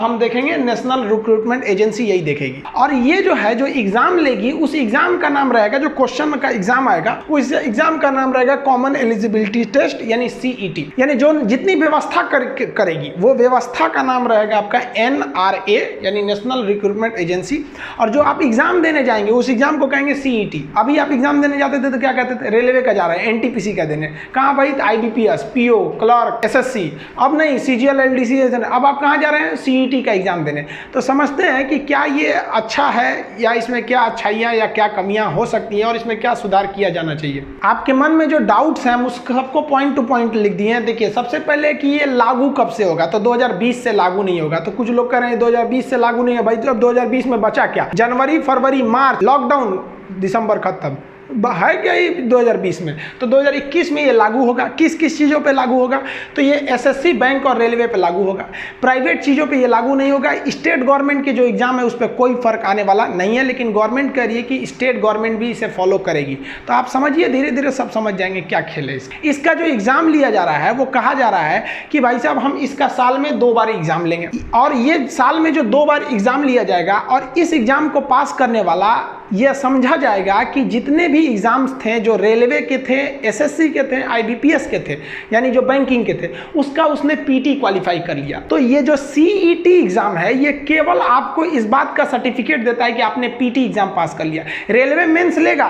हम देखेंगे national recruitment agency यही देखेगी। और ये जो है जो एग्जाम लेगी उस एग्जाम का नाम रहेगा, जो क्वेश्चन का एग्जाम आएगा उस एग्जाम का नाम रहेगा कॉमन एलिजिबिलिटी टेस्ट यानी सीईटी। यानी जो जितनी व्यवस्था करेगी वो व्यवस्था का नाम रहेगा आपका NRA यानी नेशनल रिक्रूटमेंट एजेंसी। और जो आप एग्जाम देने जाएंगे उस एग्जाम को कहेंगे सीईटी। अभी आप एग्जाम देने जाते थे तो क्या कहते थे, रेलवे का जा रहे हैं, NTPC का देने, कहाँ भाई IBPS, PO, क्लर्क, SSC। अब नहीं CGL LDC, अब आप कहाँ जा रहे हैं, सीईटी का एग्जाम देने। तो समझते हैं कि क्या ये अच्छा है या इसमें क्या अच्छाइयाँ या क्या कमियां हो सकती हैं और इसमें क्या सुधार किया जाना चाहिए। आपके मन में जो डाउट्स हैं उस सबको पॉइंट टू पॉइंट लिख दिए हैं। देखिए सबसे पहले कि ये लागू कब से होगा, तो 2020 से लागू नहीं होगा। तो कुछ लोग कह रहे हैं 2020 से लागू नहीं है भाई, तो अब 2020 में बचा क्या, जनवरी फरवरी मार्च लॉकडाउन, दिसंबर खत्म है क्या ये 2020 में। तो 2021 में ये लागू होगा। किस किस चीज़ों पे लागू होगा, तो ये SSC, बैंक और रेलवे पे लागू होगा। प्राइवेट चीज़ों पे ये लागू नहीं होगा। स्टेट गवर्नमेंट के जो एग्जाम है उस पर कोई फर्क आने वाला नहीं है, लेकिन गवर्नमेंट कह रही है कि स्टेट गवर्नमेंट भी इसे फॉलो करेगी। तो आप समझिए धीरे धीरे सब समझ जाएंगे क्या खेल है इसका। जो एग्जाम लिया जा रहा है वो कहा जा रहा है कि भाई साहब हम इसका साल में 2 बार एग्जाम लेंगे, और ये साल में जो 2 बार एग्जाम लिया जाएगा और इस एग्जाम को पास करने वाला यह समझा जाएगा कि जितने भी एग्जाम्स थे जो रेलवे के थे, SSC के थे, IBPS के थे, यानी जो बैंकिंग के थे, उसका उसने PT क्वालिफाई कर लिया। तो ये जो CET एग्जाम है ये केवल आपको इस बात का सर्टिफिकेट देता है कि आपने PT एग्जाम पास कर लिया। रेलवे मेंस लेगा,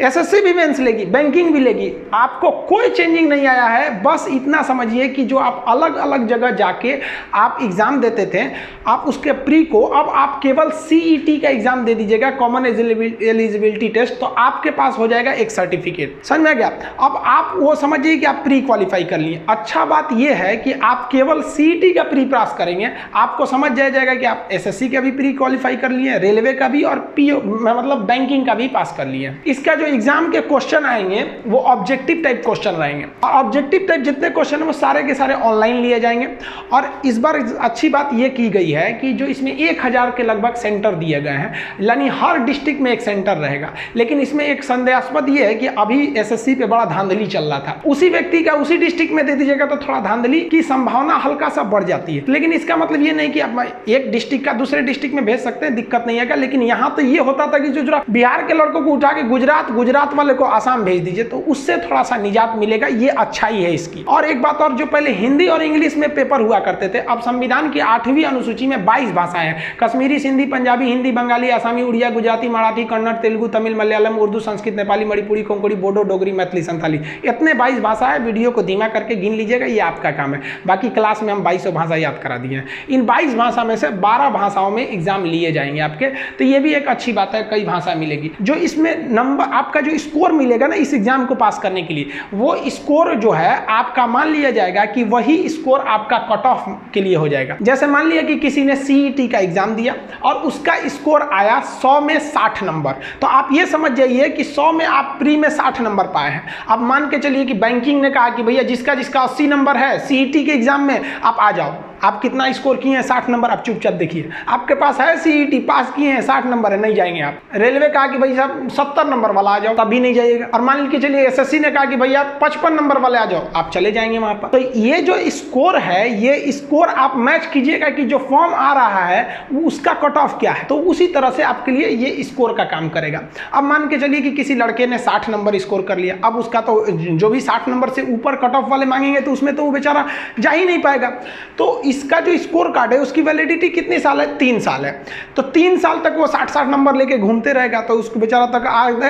SSC भी मेंस लेगी, बैंकिंग भी लेगी, आपको कोई चेंजिंग नहीं आया है। बस इतना समझिए कि जो आप अलग अलग जगह जाके आप एग्जाम देते थे, आप उसके प्री को अब आप केवल CET का एग्जाम दे दीजिएगा, कॉमन एलिजिबिलिटी टेस्ट, तो आपके पास हो जाएगा एक सर्टिफिकेट। समझ में आ गया। अब आप वो समझिए कि आप प्री क्वालिफाई कर लिए। अच्छा बात यह है कि आप केवल CET का प्री पास करेंगे, आपको समझ जाएगा कि आप SSC का भी प्री क्वालिफाई कर लिए, रेलवे का भी, और PO मतलब बैंकिंग का भी पास कर लिए। इसका जो एग्जाम के क्वेश्चन आएंगे वो ऑब्जेक्टिव टाइप क्वेश्चन रहेंगे। ऑब्जेक्टिव टाइप जितने क्वेश्चन है वो सारे के सारे ऑनलाइन लिए जाएंगे। और इस बार अच्छी बात यह की गई है कि जो इसमें 1000 के लगभग सेंटर दिए गए हैं, यानी हर डिस्ट्रिक्ट में एक सेंटर रहेगा। लेकिन इसमें एक संदेहास्पद ये है कि अभी SSC पे बड़ा धांधली चल रहा था, उसी व्यक्ति का उसी डिस्ट्रिक्ट में दे दीजिएगा तो थोड़ा धांधली की संभावना हल्का सा बढ़ जाती है। लेकिन इसका मतलब ये नहीं कि आप एक डिस्ट्रिक्ट का दूसरे डिस्ट्रिक्ट में भेज सकते हैं, दिक्कत नहीं है। लेकिन यहाँ तो ये होता था कि जो बिहार के लड़कों को उठा के गुजरात वाले को आसाम भेज दीजिए, तो उससे थोड़ा सा निजात मिलेगा। ये अच्छाई है इसकी। और एक बात और, जो पहले हिंदी और इंग्लिश में पेपर हुआ करते थे, अब संविधान की 8वीं अनुसूची में 22 भाषाएं हैं। कश्मीरी, सिंधी, पंजाबी, हिंदी, बंगाली, आसामी, उड़िया, गुजराती, मराठी, कन्नड़, तेलुगु, तमिल, मलयालम, उर्दू, संस्कृत, नेपाली, मणिपुरी, कोंकणी, बोडो, डोगरी, मैथिली, संथाली, इतने 22 भाषा है। वीडियो को धीमा करके गिन लीजिएगा, ये आपका काम है। बाकी क्लास में हम 2200 भाषा याद करा दिए हैं। इन 22 भाषा में से 12 भाषाओं में एग्जाम लिए जाएंगे आपके, तो ये भी एक अच्छी बात है, कई भाषा मिलेगी। जो इसमें नंबर आपका जो स्कोर मिलेगा ना इस एग्जाम को पास करने के लिए, वो स्कोर जो है आपका मान लिया जाएगा कि वही स्कोर आपका कट ऑफ के लिए हो जाएगा। जैसे मान लिया कि किसी ने CET का एग्जाम दिया और उसका स्कोर आया 100 में 60 नंबर, तो आप ये समझ जाइए कि 100 में आप प्री में 60 नंबर पाए हैं। अब मान के चलिए कि बैंकिंग ने कहा कि भैया जिसका 80 नंबर है CET के एग्जाम में आप आ जाओ। आप कितना स्कोर किए हैं, 60 नंबर, आप चुपचाप देखिए, आपके पास है CET, पास किए हैं, 60 नंबर है, नहीं जाएंगे आप। रेलवे कहा कि भाई साहब 70 नंबर वाला आ जाओ, तभी नहीं जाइएगा। और मान लीजिए चलिए SSC ने कहा कि भैया 55 नंबर वाले आ जाओ, आप चले जाएंगे वहां पर। तो ये जो स्कोर है, ये स्कोर आप मैच कीजिएगा कि जो फॉर्म आ रहा है वो उसका कट ऑफ क्या है, तो उसी तरह से आपके लिए ये स्कोर का काम करेगा। अब मान के चलिए कि किसी लड़के ने 60 नंबर स्कोर कर लिया, अब उसका तो जो भी 60 नंबर से ऊपर कट ऑफ वाले मांगेंगे तो उसमें तो वो बेचारा जा ही नहीं पाएगा। तो इसका जो स्कोर कार्ड है उसकी वैलिडिटी कितनी साल है, 3 साल है। तो 3 साल तक वो 60 नंबर लेके घूमते रहेगा, तो उसको बेचारा तक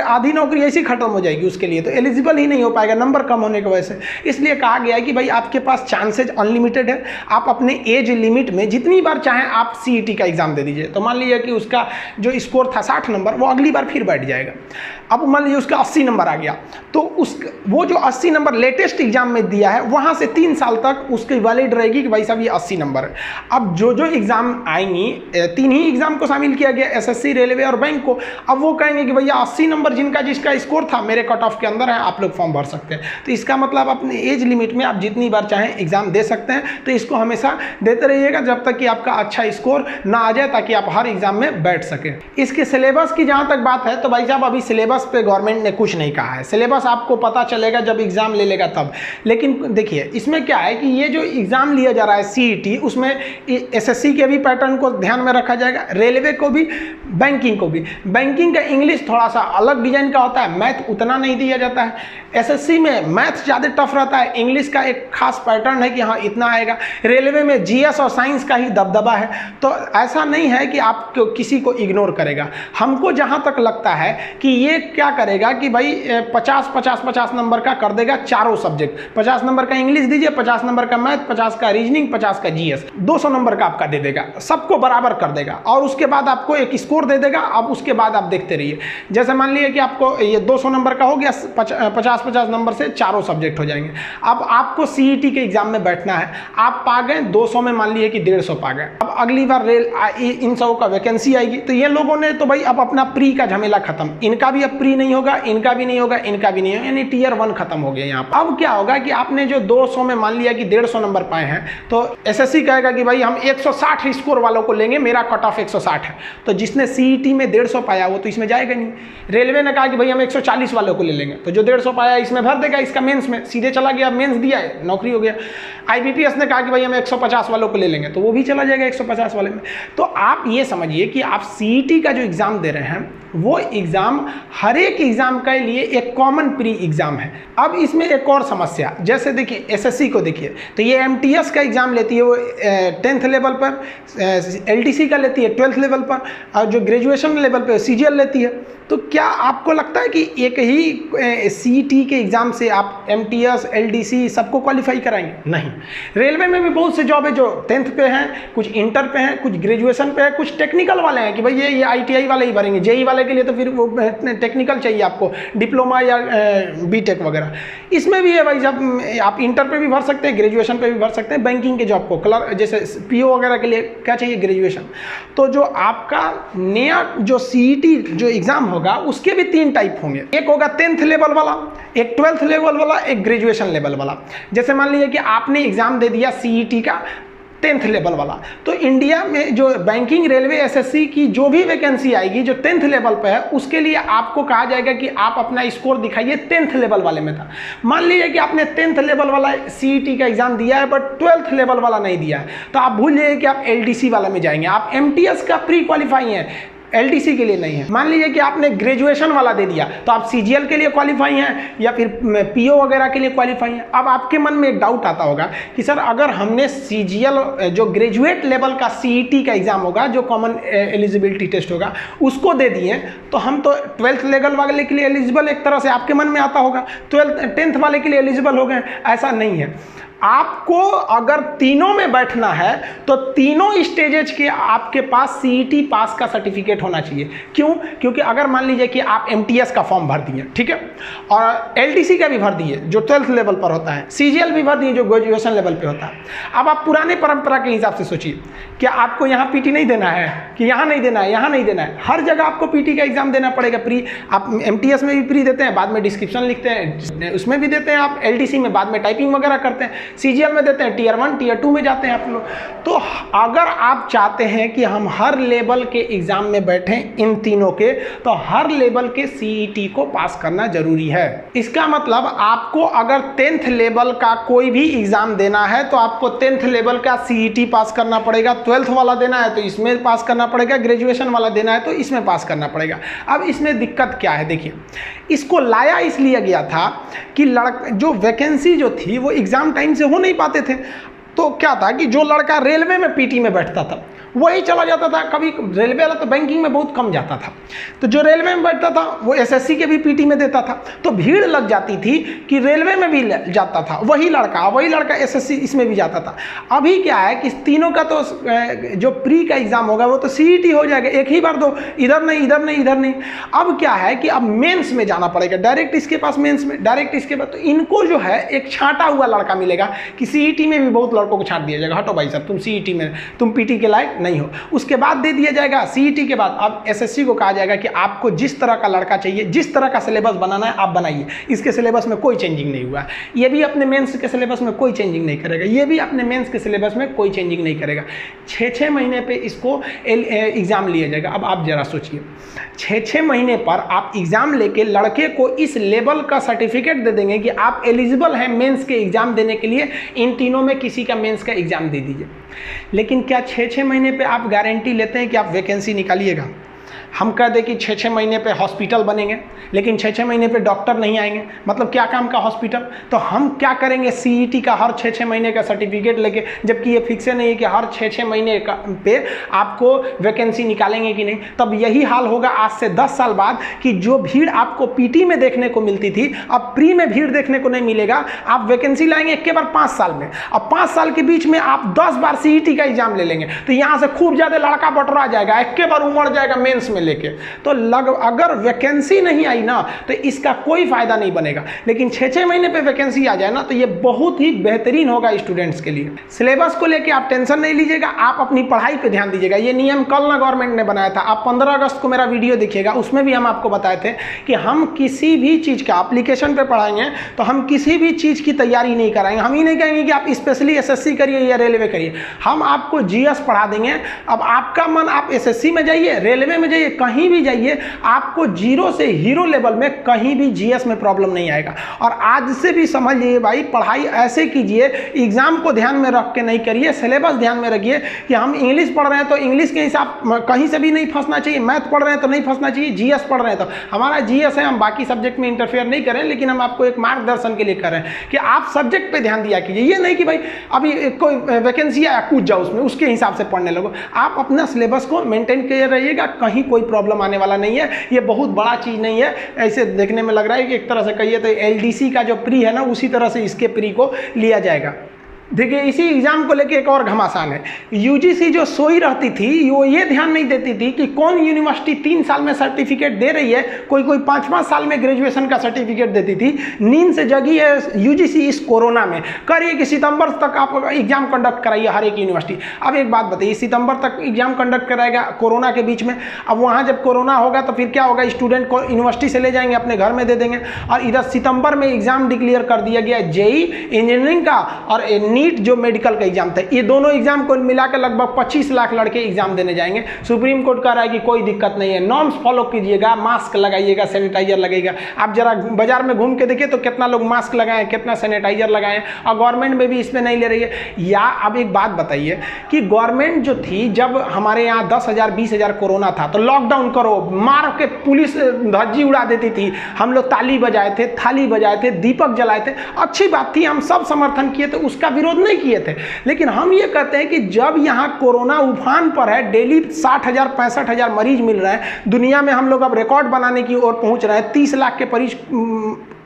आधी नौकरी ऐसी खत्म हो जाएगी उसके लिए, तो एलिजिबल ही नहीं हो पाएगा नंबर कम होने की वजह से। इसलिए कहा गया है कि भाई आपके पास चांसेज अनलिमिटेड है, आप अपने एज लिमिट में जितनी बार चाहें आप CET का एग्जाम दे दीजिए। तो मान लीजिए कि उसका जो स्कोर था 60 नंबर, वो अगली बार फिर बैठ जाएगा। अब मान लीजिए उसका 80 नंबर आ गया, तो वो जो 80 नंबर लेटेस्ट एग्जाम में दिया है वहां से 3 साल तक उसकी वैलिड रहेगी कि भाई साहब ये 80 नंबर है। अब जो एग्जाम आएंगी, 3 ही एग्जाम को शामिल किया गया, SSC, रेलवे और बैंक को। अब वो कहेंगे कि भैया 80 नंबर जिसका स्कोर था मेरे कट ऑफ के अंदर है, आप लोग फॉर्म भर सकते हैं। तो इसका मतलब अपने एज लिमिट में आप जितनी बार चाहें एग्जाम दे सकते हैं। तो इसको हमेशा देते रहिएगा जब तक कि आपका अच्छा स्कोर ना आ जाए, ताकि आप हर एग्जाम में बैठ सके। इसके सिलेबस की जहां तक बात है तो भाई साहब अभी सिलेबस पे गवर्नमेंट ने कुछ नहीं कहा है। सिलेबस आपको पता चलेगा जब एग्जाम ले लेगा तब। लेकिन देखिए इसमें क्या है कि ये जो एग्जाम लिया जा रहा है CET, सीईटी, उसमें एसएससी के भी पैटर्न को ध्यान में रखा जाएगा, रेलवे को भी, बैंकिंग को भी। बैंकिंग का इंग्लिश थोड़ा सा अलग डिजाइन का होता है, मैथ उतना नहीं दिया जाता है। एसएससी में मैथ ज़्यादा टफ रहता है, इंग्लिश का एक खास पैटर्न है कि हाँ इतना आएगा। रेलवे में जीएस और साइंस का ही दबदबा है, तो ऐसा नहीं है कि आप किसी को इग्नोर करेगा। हमको जहाँ तक लगता है कि ये क्या करेगा कि भाई 50 नंबर का कर देगा चारों सब्जेक्ट, 50 नंबर का इंग्लिश दीजिए, 50 नंबर का मैथ, 50 का रीजनिंग, 50 का जीएस, 200 नंबर का आपका दे देगा, सबको बराबर कर देगा और उसके बाद आपको एक स्कोर दे देगा। अब उसके बाद आप देखते रहिए, जैसे मान लीजिए कि आपको ये 200 नंबर का हो गया, 50 नंबर से चारों सब्जेक्ट हो जाएंगे। अब आपको सीईटी के एग्जाम में बैठना है, आप पा गए 200 में, मान लीजिए कि 150 पा गए। अब अगली बार इन सब का वैकेंसी आएगी, तो ये लोगों ने तो भाई अब अपना प्री का झमेला खत्म, इनका भी अब प्री नहीं होगा, इनका भी नहीं होगा, इनका भी नहीं होगा, यानी टियर 1 खत्म हो गया यहाँ पर। अब क्या होगा कि आपने जो 200 में मान लिया कि 150 नंबर पाए हैं, तो एसएससी कहेगा कि भाई हम 160 स्कोर वालों को लेंगे, मेरा कट ऑफ 160 है। तो जिसने सीईटी में 150 पाया वो तो इसमें जाएगा नहीं। रेलवे ने कहा कि भाई हम 140 वालों को ले लेंगे, तो जो 150 पाया इसमें भर देगा, इसका मेंस में सीधे चला गया, मेंस दिया है, नौकरी हो गया। आईबीपीएस ने कहा कि भाई हम 150 वालों को ले लेंगे, तो वो भी चला जाएगा 150 वाले में। तो आप ये समझिए कि आप सीईटी का जो एग्जाम दे रहे हैं वो एग्जाम हर एक एग्जाम के लिए एक कॉमन प्री एग्जाम है। अब इसमें एक और समस्या, जैसे देखिए एसएससी को देखिए, तो ये एमटीएस का एग्जाम लेती है वो 10th लेवल पर, एलटीसी का लेती है 12th लेवल पर, और जो ग्रेजुएशन लेवल पर सीजीएल लेती है। तो क्या आपको लगता है कि एक ही सीईटी के एग्जाम से आप एमटीएस, एलडीसी सबको क्वालिफाई कराएंगे? नहीं। रेलवे में भी बहुत से जॉब है जो 10th पे हैं, कुछ इंटर पे हैं, कुछ ग्रेजुएशन पे है, कुछ टेक्निकल वाले हैं कि भाई ये आईटीआई वाले ही भरेंगे, जेई वाले के लिए तो फिर वो टेक्निकल चाहिए आपको, डिप्लोमा या बीटेक वगैरह। इसमें भी है भाई, जब आप इंटर पे भी भर सकते हैं, ग्रेजुएशन पे भी भर सकते हैं। बैंकिंग के जॉब को क्लर्क जैसे पीओ वगैरह के लिए क्या चाहिए? ग्रेजुएशन। तो जो आपका नया जो सीईटी जो एग्जाम होगा उसके भी 3 टाइप होंगे, एक होगा 10th लेवल वाला, एक 12th लेवल वाला, एक ग्रेजुएशन लेवल वाला। जैसे मान लीजिए कि आपने एग्जाम दे दिया सीईटी का 10th लेवल वाला, तो इंडिया में जो बैंकिंग, रेलवे, एसएससी की जो भी वैकेंसी आएगी जो 10th लेवल पे है, उसके लिए आपको कहा जाएगा कि आप अपना स्कोर दिखाइए 10th लेवल वाले में था। मान लीजिए कि आपने 10th लेवल वाला सीईटी का एग्जाम दिया है बट 12th लेवल वाला नहीं दिया है, तो आप भूल जाइए कि आप एलडीसी वाला में जाएंगे। आप एमटीएस का प्री क्वालिफाई हैं, एलडीसी के लिए नहीं है। मान लीजिए कि आपने ग्रेजुएशन वाला दे दिया, तो आप सीजीएल के लिए क्वालिफाई हैं या फिर पीओ वगैरह के लिए क्वालिफाई हैं। अब आपके मन में एक डाउट आता होगा कि सर अगर हमने सीजीएल जो ग्रेजुएट लेवल का सीईटी का एग्जाम होगा, जो कॉमन एलिजिबिलिटी टेस्ट होगा, उसको दे दिए, तो हम तो 12th लेवल वाले के लिए एलिजिबल, एक तरह से आपके मन में आता होगा 10th वाले के लिए एलिजिबल हो गए। ऐसा नहीं है। आपको अगर तीनों में बैठना है तो तीनों स्टेजेज के आपके पास सीईटी पास का सर्टिफिकेट होना चाहिए। क्यों? क्योंकि अगर मान लीजिए कि आप एमटीएस का फॉर्म भर दिए, ठीक है, और एलडीसी का भी भर दिए जो 12th लेवल पर होता है, सीजीएल भी भर दिए जो ग्रेजुएशन लेवल पे होता है। अब आप पुराने परंपरा के हिसाब से सोचिए, क्या आपको यहाँ पीटी नहीं देना है कि यहाँ नहीं देना है, यहाँ नहीं देना है? हर जगह आपको पीटी का एग्जाम देना पड़ेगा। प्री आप एमटीएस में भी प्री देते हैं, बाद में डिस्क्रिप्शन लिखते हैं, उसमें भी देते हैं आप। एलडीसी में बाद में टाइपिंग वगैरह करते हैं, सीजीएल में देते हैं, टियर 1 टियर 2 में जाते हैं आप लोग। तो अगर आप चाहते हैं कि हम हर लेवल के एग्जाम में बैठें इन तीनों के, तो हर लेवल के सीईटी को पास करना जरूरी है। इसका मतलब आपको अगर 10th लेवल का कोई भी एग्जाम देना है तो आपको 10th लेवल का सीईटी पास करना पड़ेगा, 12th वाला देना है तो इसमें पास करना पड़ेगा, ग्रेजुएशन वाला देना है तो इसमें पास करना पड़ेगा। अब इसमें दिक्कत क्या है? देखिए, इसको लाया इसलिए गया था कि जो वैकेंसी जो थी वो एग्जाम टाइम से हो नहीं पाते थे। तो क्या था कि जो लड़का रेलवे में पीटी में बैठता था वही चला जाता था। कभी रेलवे वाला तो बैंकिंग में बहुत कम जाता था, तो जो रेलवे में बैठता था वो एसएससी के भी पीटी में देता था। तो भीड़ लग जाती थी कि रेलवे में भी जाता था वही लड़का एसएससी इसमें भी जाता था। अभी क्या है कि तीनों का तो जो प्री का एग्जाम होगा वो तो सीईटी हो जाएगा, एक ही बार दो, इधर नहीं इधर नहीं इधर नहीं। अब क्या है कि अब मेंस में जाना पड़ेगा, डायरेक्ट इसके पास मेंस में, डायरेक्ट इसके बाद। तो इनको जो है एक छांटा हुआ लड़का मिलेगा कि सीईटी में भी बहुत लड़कों को छांट दिया जाएगा, हटो भाई साहब तुम सीईटी में, तुम पीटी के लायक नहीं हो। उसके बाद दे दिया जाएगा सीईटी के बाद। अब एसएससी को कहा जाएगा कि आपको जिस तरह का लड़का चाहिए, जिस तरह का सिलेबस बनाना है आप बनाइए। इसके सिलेबस में कोई चेंजिंग नहीं हुआ है, ये भी अपने मेंस के सिलेबस में कोई चेंजिंग नहीं करेगा, ये भी अपने मेंस के सिलेबस में कोई चेंजिंग नहीं करेगा। 6-6 महीने पे इसको एग्जाम लिया जाएगा। अब आप जरा सोचिए, 6-6 महीने पर आप एग्जाम लेके लड़के को इस लेवल का सर्टिफिकेट दे देंगे कि आप एलिजिबल हैं मेंस के एग्जाम देने के लिए, इन तीनों में किसी का मेंस का एग्जाम दे दीजिए। लेकिन क्या 6-6 महीने पे आप गारंटी लेते हैं कि आप वैकेंसी निकालिएगा? हम कह दें कि 6-6 महीने पे हॉस्पिटल बनेंगे, लेकिन 6-6 महीने पे डॉक्टर नहीं आएंगे, मतलब क्या काम का हॉस्पिटल? तो हम क्या करेंगे सीईटी का हर 6-6 महीने का सर्टिफिकेट लेके, जबकि ये फिक्स नहीं है कि हर 6-6 महीने पे आपको वैकेंसी निकालेंगे कि नहीं। तब यही हाल होगा आज से 10 साल बाद कि जो भीड़ आपको पीटी में देखने को मिलती थी, अब प्री में भीड़ देखने को नहीं मिलेगा। आप वैकेंसी लाएंगे एक बार 5 साल में, अब 5 साल के बीच में आप 10 बार सीईटी का एग्जाम ले लेंगे, तो यहाँ से खूब ज़्यादा लड़का बटोरा जाएगा, एक बार उमड़ जाएगा मेंस में लेके। तो अगर वैकेंसी नहीं आई ना तो इसका कोई फायदा नहीं बनेगा, लेकिन 6-6 महीने पे वैकेंसी आ जाए ना तो ये बहुत ही बेहतरीन होगा स्टूडेंट्स के लिए। सिलेबस को लेके आप टेंशन नहीं लीजिएगा, आप अपनी पढ़ाई पे ध्यान दीजिएगा। ये नियम कल ना गवर्नमेंट ने बनाया था, आप 15 अगस्त को मेरा वीडियो देखिएगा, उसमें भी हम आपको बताए थे कि हम किसी भी चीज़ का एप्लीकेशन पे पढ़ाएंगे तो हम किसी भी चीज़ की तैयारी नहीं कराएंगे। हम ही नहीं कहेंगे कि आप स्पेशली एसएससी करिए या रेलवे करिए, हम आपको जीएस पढ़ा देंगे। अब आपका मन, आप एसएससी में जाइए, रेलवे में जाइए, कहीं भी जाइए, आपको जीरो से हीरो लेवल में कहीं भी जीएस में प्रॉब्लम नहीं आएगा। और आज से भी समझ लीजिए भाई, पढ़ाई ऐसे कीजिए, एग्जाम को ध्यान में रख के नहीं करिए, सिलेबस ध्यान में रखिए कि हम इंग्लिश पढ़ रहे हैं तो इंग्लिश के हिसाब कहीं से भी नहीं फंसना चाहिए, मैथ पढ़ रहे हैं तो नहीं फंसना चाहिए, जीएस पढ़ रहे हैं तो हमारा जीएस है, हम बाकी सब्जेक्ट में इंटरफेयर नहीं करें, लेकिन हम आपको एक मार्गदर्शन के लिए कर रहे हैं कि आप सब्जेक्ट पे ध्यान दिया कीजिए। ये नहीं कि भाई अभी कोई वैकेंसी आया कूद जाओ उसमें, उसके हिसाब से पढ़ने लगो। आप अपना सिलेबस को मेंटेन किए रहिएगा, कहीं कोई प्रॉब्लम आने वाला नहीं है। ये बहुत बड़ा चीज़ नहीं है, ऐसे देखने में लग रहा है कि एक तरह से कहिए तो एलडीसी का जो प्री है ना, उसी तरह से इसके प्री को लिया जाएगा। देखिए इसी एग्जाम को लेके एक और घमासान है। यूजीसी जो सोई रहती थी वो ये ध्यान नहीं देती थी कि कौन यूनिवर्सिटी 3 साल में सर्टिफिकेट दे रही है, कोई 5-5 साल में ग्रेजुएशन का सर्टिफिकेट देती थी। नींद से जगी है यूजीसी इस कोरोना में, करिए कि सितंबर तक आप एग्जाम कंडक्ट कराइए हर एक यूनिवर्सिटी। अब एक बात बताइए, सितंबर तक एग्जाम कंडक्ट कराएगा कोरोना के बीच में, अब वहाँ जब कोरोना होगा तो फिर क्या होगा, स्टूडेंट को यूनिवर्सिटी से ले जाएंगे, अपने घर में दे देंगे। और इधर सितंबर में एग्जाम डिक्लेयर कर दिया गया जेई इंजीनियरिंग का और नीट जो मेडिकल का एग्जाम था, ये दोनों एग्जाम को मिलाकर लगभग 25 लाख लड़के एग्जाम देने जाएंगे। सुप्रीम कोर्ट कह रहा है कि कोई दिक्कत नहीं है, नॉर्म्स फॉलो कीजिएगा, मास्क लगाइएगा, सैनिटाइजर लगेगा। आप जरा बाजार में घूम के देखिए तो कितना लोग मास्क लगाएं, कितना सैनिटाइजर लगाएं, और गवर्नमेंट में भी इसमें नहीं ले रही है। या अब एक बात बताइए कि गवर्नमेंट जो थी, जब हमारे यहाँ 10,000 20,000 कोरोना था तो लॉकडाउन करो, मार के पुलिस धज्जी उड़ा देती थी, हम लोग ताली बजाए थे, थाली बजाए थे, दीपक जलाए थे, अच्छी बात थी, हम सब समर्थन किए थे, उसका विरोध नहीं किए थे। लेकिन हम ये कहते हैं कि जब यहाँ कोरोना उफान पर है, डेली 60,000 65,000 मरीज मिल रहे हैं, दुनिया में हम लोग अब रिकॉर्ड बनाने की ओर पहुंच रहे हैं, 30 लाख के मरीज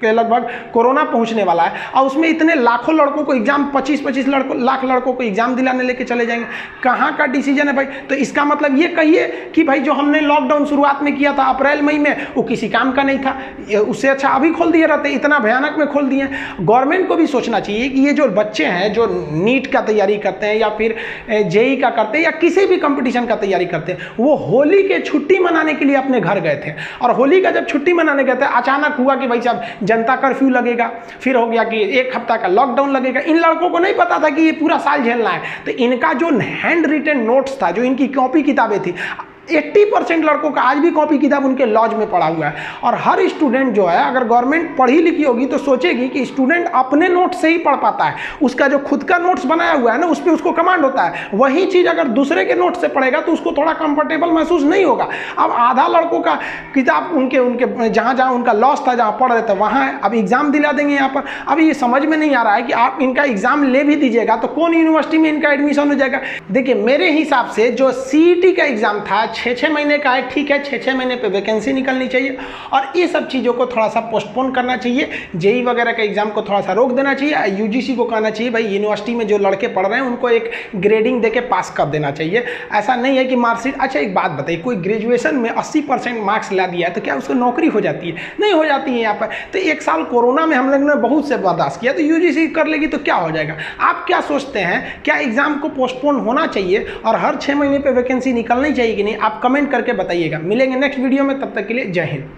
के लगभग कोरोना पहुंचने वाला है, और उसमें इतने लाखों लड़कों को एग्जाम 25-25 लाख लड़कों को एग्जाम दिलाने लेके चले जाएंगे, कहाँ का डिसीजन है भाई? तो इसका मतलब ये कहिए कि भाई जो हमने लॉकडाउन शुरुआत में किया था अप्रैल मई में, वो किसी काम का नहीं था, उससे अच्छा अभी खोल दिए रहते, इतना भयानक में खोल दिए। गवर्नमेंट को भी सोचना चाहिए कि ये जो बच्चे हैं जो नीट का तैयारी करते हैं या फिर जेई का करते हैं या किसी भी कंपटीशन का तैयारी करते हैं, वो होली के छुट्टी मनाने के लिए अपने घर गए थे, और होली का जब छुट्टी मनाने गए थे अचानक हुआ कि भाई साहब जनता कर्फ्यू लगेगा, फिर हो गया कि 1 हफ्ता का लॉकडाउन लगेगा। इन लड़कों को नहीं पता था कि ये पूरा साल झेलना है। तो इनका जो हैंड रिटन नोट्स था, जो इनकी कॉपी किताबें थी, 80% लड़कों का आज भी कॉपी किताब उनके लॉज में पड़ा हुआ है। और हर स्टूडेंट जो है, अगर गवर्नमेंट पढ़ी लिखी होगी तो सोचेगी कि स्टूडेंट अपने नोट से ही पढ़ पाता है, उसका जो खुद का नोट्स बनाया हुआ है ना, उस पर उसको कमांड होता है। वही चीज़ अगर दूसरे के नोट से पढ़ेगा तो उसको थोड़ा कंफर्टेबल महसूस नहीं होगा। अब आधा लड़कों का किताब उनके जहाँ जहाँ उनका लॉस था, जहाँ पढ़ रहे थे वहाँ है, अब एग्जाम दिला देंगे यहाँ पर। अब ये समझ में नहीं आ रहा है कि आप इनका एग्जाम ले भी दीजिएगा तो कौन यूनिवर्सिटी में इनका एडमिशन हो जाएगा। देखिए मेरे हिसाब से जो सीईटी का एग्जाम था 6-6 महीने का है, ठीक है, 6-6 महीने पे वैकेंसी निकलनी चाहिए, और ये सब चीज़ों को थोड़ा सा पोस्टपोन करना चाहिए। जेई वगैरह के एग्जाम को थोड़ा सा रोक देना चाहिए। यूजीसी को कहना चाहिए भाई यूनिवर्सिटी में जो लड़के पढ़ रहे हैं उनको एक ग्रेडिंग देके पास कर देना चाहिए। ऐसा नहीं है कि मार्कशीट। अच्छा एक बात बताइए, कोई ग्रेजुएशन में 80% मार्क्स ला दिया है तो क्या उसको नौकरी हो जाती है? नहीं हो जाती है यहाँ पर। तो 1 साल कोरोना में हम लोग ने बहुत से बर्दाश्त किया, तो यूजीसी कर लेगी तो क्या हो जाएगा? आप क्या सोचते हैं, क्या एग्जाम को पोस्टपोन होना चाहिए और हर 6 महीने पे वैकेंसी निकलनी चाहिए कि नहीं? आप कमेंट करके बताइएगा। मिलेंगे नेक्स्ट वीडियो में, तब तक के लिए जय हिंद।